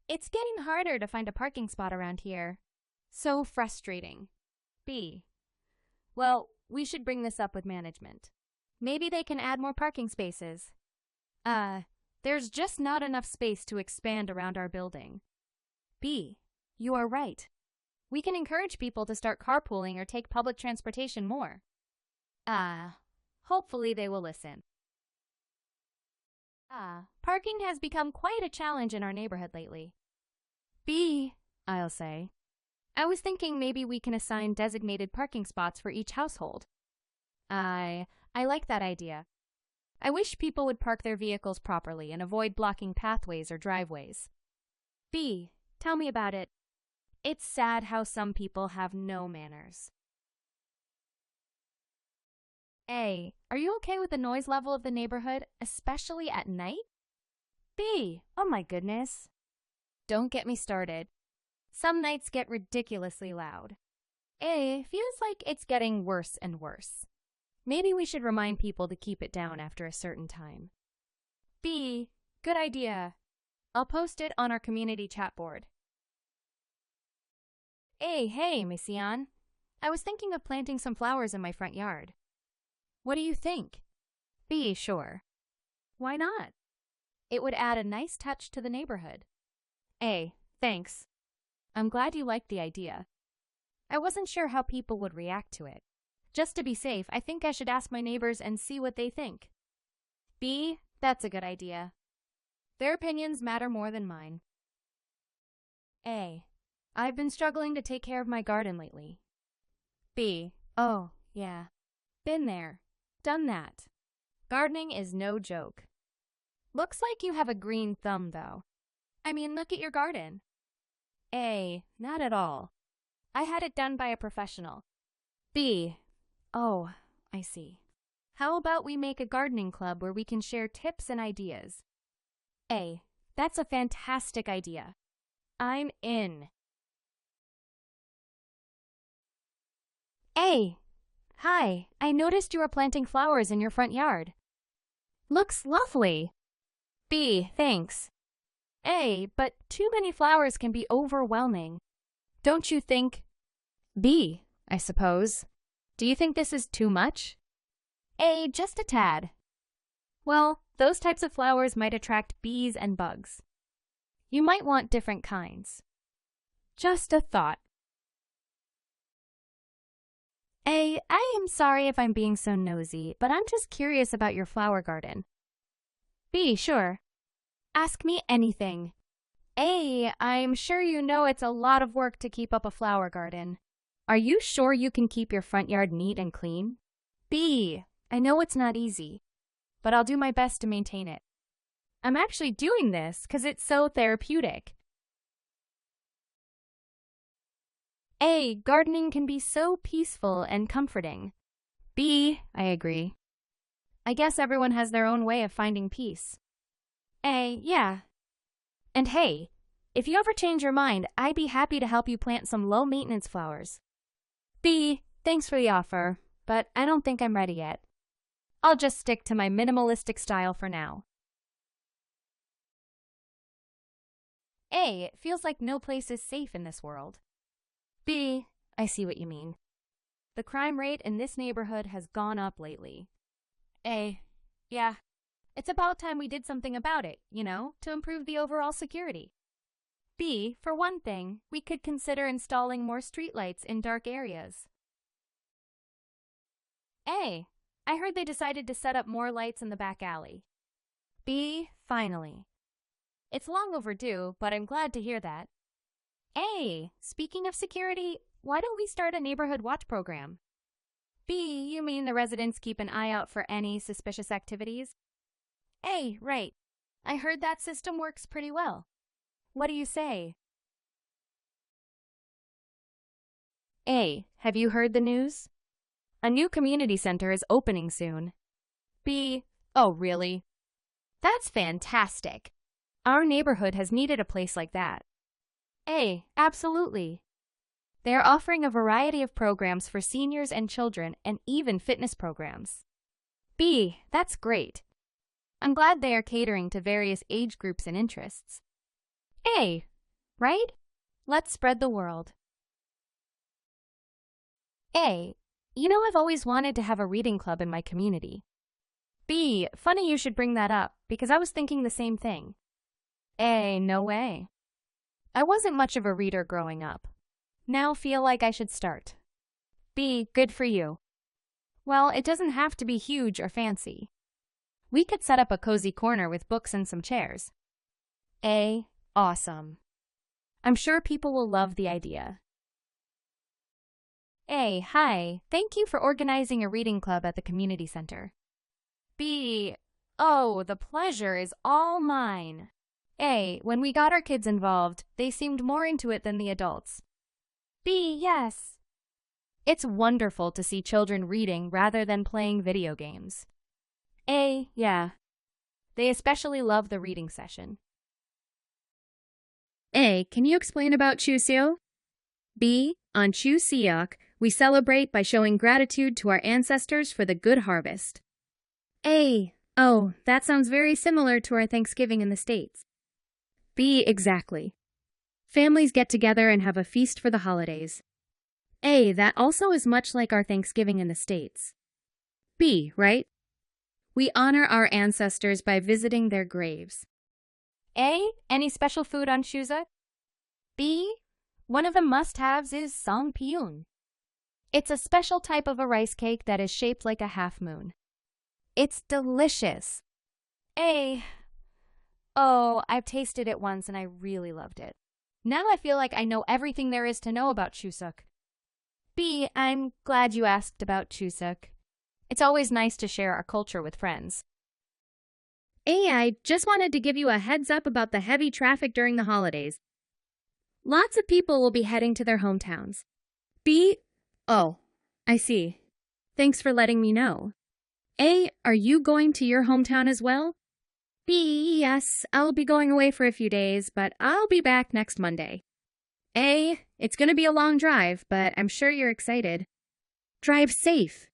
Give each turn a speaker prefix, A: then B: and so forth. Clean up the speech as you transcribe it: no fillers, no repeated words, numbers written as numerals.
A: It's getting harder to find a parking spot around here. So frustrating. B. Well, we should bring this up with management. Maybe they can add more parking spaces. There's just not enough space to expand around our building. B. You are right. We can encourage people to start carpooling or take public transportation more. Hopefully they will listen. Parking has become quite a challenge in our neighborhood lately. B, I'll say. I was thinking maybe we can assign designated parking spots for each household. I like that idea. I wish people would park their vehicles properly and avoid blocking pathways or driveways. B, tell me about it. It's sad how some people have no manners. A, are you okay with the noise level of the neighborhood, especially at night? B, oh my goodness. Don't get me started. Some nights get ridiculously loud. A, feels like it's getting worse and worse. Maybe we should remind people to keep it down after a certain time. B, good idea. I'll post it on our community chat board. A, hey, Miss Ian. I was thinking of planting some flowers in my front yard. What do you think? B, sure. Why not? It would add a nice touch to the neighborhood. A, thanks. I'm glad you liked the idea. I wasn't sure how people would react to it. Just to be safe, I think I should ask my neighbors and see what they think. B, that's a good idea. Their opinions matter more than mine. A, I've been struggling to take care of my garden lately. B, oh, yeah. Been there. Done that. Gardening is no joke. Looks like you have a green thumb, though. I mean, look at your garden. A, not at all. I had it done by a professional. B, oh, I see. How about we make a gardening club where we can share tips and ideas? A, that's a fantastic idea. I'm in. A, hi, I noticed you are planting flowers in your front yard. Looks lovely. B, thanks. A, but too many flowers can be overwhelming. Don't you think? B, I suppose. Do you think this is too much? A, just a tad. Well, those types of flowers might attract bees and bugs. You might want different kinds. Just a thought. A, I am sorry if I'm being so nosy, but I'm just curious about your flower garden. B, sure. Ask me anything. A, I'm sure you know it's a lot of work to keep up a flower garden. Are you sure you can keep your front yard neat and clean? B, I know it's not easy, but I'll do my best to maintain it. I'm actually doing this because it's so therapeutic. A, gardening can be so peaceful and comforting. B, I agree. I guess everyone has their own way of finding peace. A, yeah. And hey, if you ever change your mind, I'd be happy to help you plant some low-maintenance flowers. B, thanks for the offer, but I don't think I'm ready yet. I'll just stick to my minimalistic style for now. A, it feels like no place is safe in this world. B, I see what you mean. The crime rate in this neighborhood has gone up lately. A, yeah. It's about time we did something about it, to improve the overall security. B, for one thing, we could consider installing more streetlights in dark areas. A, I heard they decided to set up more lights in the back alley. B, finally. It's long overdue, but I'm glad to hear that. A, speaking of security, why don't we start a neighborhood watch program? B, you mean the residents keep an eye out for any suspicious activities? A, right. I heard that system works pretty well. What do you say? A, have you heard the news? A new community center is opening soon. B, oh really? That's fantastic. Our neighborhood has needed a place like that. A, absolutely. They are offering a variety of programs for seniors and children and even fitness programs. B, that's great. I'm glad they are catering to various age groups and interests. A, right? Let's spread the world. A. You know, I've always wanted to have a reading club in my community. B. Funny you should bring that up, because I was thinking the same thing. A. No way. I wasn't much of a reader growing up. Now feel like I should start. B. Good for you. Well, it doesn't have to be huge or fancy. We could set up a cozy corner with books and some chairs. A. Awesome. I'm sure people will love the idea. A. Hi, thank you for organizing a reading club at the community center. B. Oh, the pleasure is all mine. A. When we got our kids involved, they seemed more into it than the adults. B. Yes. It's wonderful to see children reading rather than playing video games. A. Yeah. They especially love the reading session.
B: A. Can you explain about Chuseok? B. On Chuseok, we celebrate by showing gratitude to our ancestors for the good harvest. A. Oh, that sounds very similar to our Thanksgiving in the States. B. Exactly. Families get together and have a feast for the holidays. A. That also is much like our Thanksgiving in the States. B. Right? We honor our ancestors by visiting their graves.
A: A. Any special food on Chuseok? B. One of the must-haves is sangpyeon. It's a special type of a rice cake that is shaped like a half moon. It's delicious. A. Oh, I've tasted it once and I really loved it. Now I feel like I know everything there is to know about Chuseok. B. I'm glad you asked about Chuseok. It's always nice to share our culture with friends.
B: A. I just wanted to give you a heads up about the heavy traffic during the holidays. Lots of people will be heading to their hometowns. B. Oh, I see. Thanks for letting me know. A. Are you going to your hometown as well? B. Yes, I'll be going away for a few days, but I'll be back next Monday. A. It's going to be a long drive, but I'm sure you're excited. Drive safe.